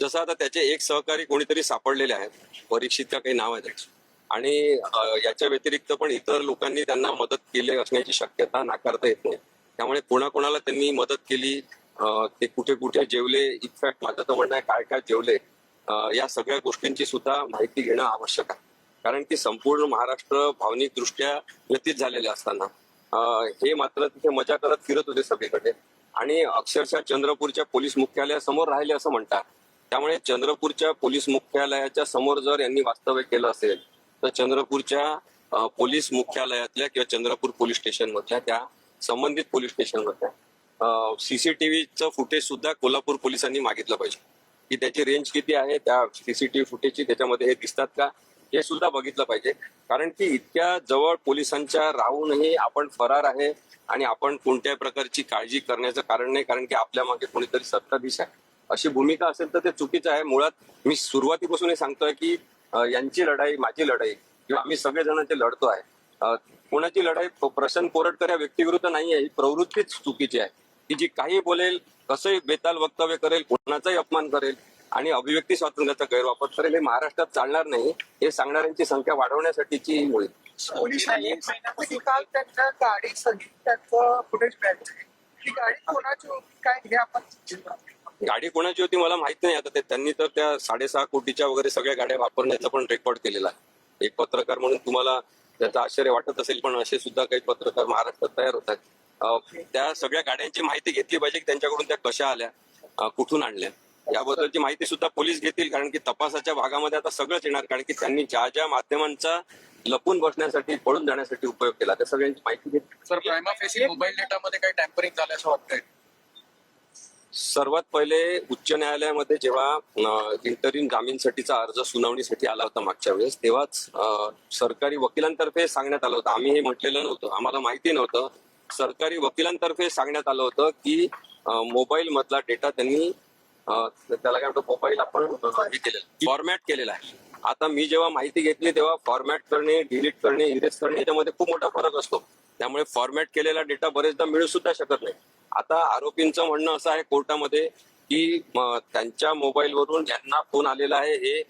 जसं आता त्याचे एक सहकारी कोणीतरी सापडलेले आहेत, परीक्षित का काही नाव आहे त्याचं, आणि याच्या व्यतिरिक्त पण इतर लोकांनी त्यांना मदत केली असण्याची शक्यता नाकारता येत नाही. त्यामुळे कोणाकोणाला त्यांनी मदत केली, ते कुठे कुठे जेवले, इनफॅक्ट माझं तर म्हणणं आहे काय काय जेवले, या सगळ्या गोष्टींची सुद्धा माहिती घेणं आवश्यक आहे. कारण की संपूर्ण महाराष्ट्र भावनिकदृष्ट्या व्यतीत झालेले असताना हे मात्र तिथे मजा करत फिरत होते सगळीकडे, आणि अक्षरशः चंद्रपूरच्या पोलीस मुख्यालयासमोर राहिले असं म्हणतात. त्यामुळे चंद्रपूरच्या पोलीस मुख्यालयाच्या समोर जर यांनी वास्तव्य केलं असेल तर चंद्रपूरच्या पोलीस मुख्यालयातल्या किंवा चंद्रपूर पोलीस स्टेशन मधल्या त्या संबंधित पोलीस स्टेशन मधल्या सीसीटीव्हीचं फुटेज सुद्धा कोल्हापूर पोलिसांनी मागितलं पाहिजे, की त्याची रेंज किती आहे, त्या सीसीटीव्ही फुटेजची त्याच्यामध्ये हे दिसतात का, हे सुद्धा बघितलं पाहिजे. कारण की इतक्या जवळ पोलिसांच्या राहूनही आपण फरार आहे आणि आपण कोणत्याही प्रकारची काळजी करण्याचं कारण नाही, कारण की आपल्या मागे कोणीतरी सत्ताधीश आहे, अशी भूमिका असेल तर ते चुकीचं आहे. मुळात मी सुरुवातीपासून हे सांगतोय की यांची लढाई, माझी लढाई, किंवा आम्ही सगळेजण जे लढतो आहे, कोणाची लढाई प्रशांत कोरटकर या व्यक्तीविरुद्ध नाही आहे. ही प्रवृत्तीच चुकीची आहे की जी काही बोलेल, कसंही बेताल वक्तव्य करेल, कोणाचाही अपमान करेल आणि अभिव्यक्ती स्वातंत्र्याचा गैरवापर करेल, हे महाराष्ट्रात चालणार नाही. हे सांगणाऱ्यांची संख्या वाढवण्यासाठीची ही होईल. पोलिसांनी एक महिन्यापूर्वी काल त्यांच्या गाडी सगळी त्याचं फुटेज मिळालं. ती गाडी कोणाची होती काय हे आपण, गाडी कोणाची होती मला माहित नाही. आता ते त्यांनी तर त्या 6.5 कोटीच्या वगैरे सगळ्या गाड्या वापरण्याचा पण रेकॉर्ड केलेला आहे. एक पत्रकार म्हणून तुम्हाला त्याचं आश्चर्य वाटत असेल, पण असे सुद्धा काही पत्रकार महाराष्ट्रात तयार होत आहेत. त्या सगळ्या गाड्यांची माहिती घेतली पाहिजे की त्यांच्याकडून त्या कशा आल्या, कुठून आणल्या, याबद्दलची माहिती सुद्धा पोलीस घेतील. कारण की तपासाच्या भागामध्ये आता सगळंच येणार, कारण की त्यांनी ज्या ज्या माध्यमांचा लपून बसण्यासाठी, पळून जाण्यासाठी उपयोग केला त्या सगळ्यांची माहिती घेतली. सर, प्रायमा फेसी मोबाईल डेटामध्ये काही टॅम्परिंग झालं असं वाटतंय? सर्वात पहिले उच्च न्यायालयामध्ये जेव्हा इंटरिम जामीनसाठीचा अर्ज सुनावणीसाठी आला होता मागच्या वेळेस, तेव्हाच सरकारी वकिलांतर्फे सांगण्यात आलं होतं, आम्ही हे म्हटलेलं नव्हतं, आम्हाला माहिती नव्हतं, सरकारी वकिलांतर्फे सांगण्यात आलं होतं की मोबाईल मधला डेटा त्यांनी त्याला काय म्हणतो, मोबाईल आपण हे केलेलं, फॉर्मॅट केलेला आहे. आता मी जेव्हा माहिती घेतली तेव्हा फॉर्मॅट करणे, डिलीट करणे, इरेज करणे याच्यामध्ये खूप मोठा फरक असतो. त्यामुळे फॉर्मॅट केलेला डेटा बरेचदा मिळू सुद्धा शकत नाही. आता आरोपींचं म्हणणं असं आहे कोर्टामध्ये की त्यांच्या मोबाईलवरून ज्यांना फोन आलेला आहे हे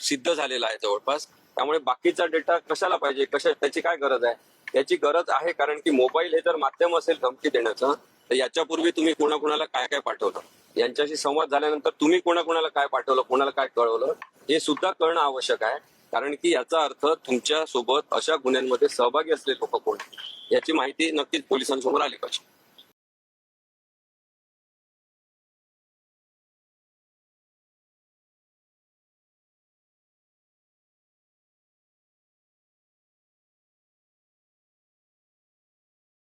सिद्ध झालेलं आहे जवळपास. त्यामुळे बाकीचा डेटा कशाला पाहिजे, त्याची काय गरज आहे? त्याची गरज आहे कारण की मोबाईल हे जर माध्यम असेल धमकी देण्याचं, तर याच्यापूर्वी तुम्ही कोणाकोणाला काय काय पाठवलं, यांच्याशी संवाद झाल्यानंतर तुम्ही कोणाकोणाला काय पाठवलं, कोणाला काय कळवलं, हे सुद्धा कळणं आवश्यक आहे. कारण की याचा अर्थ तुमच्या सोबत अशा गुन्ह्यांमध्ये सहभागी असलेले लोक कोण, याची माहिती नक्कीच पोलिसांसमोर आली पाहिजे.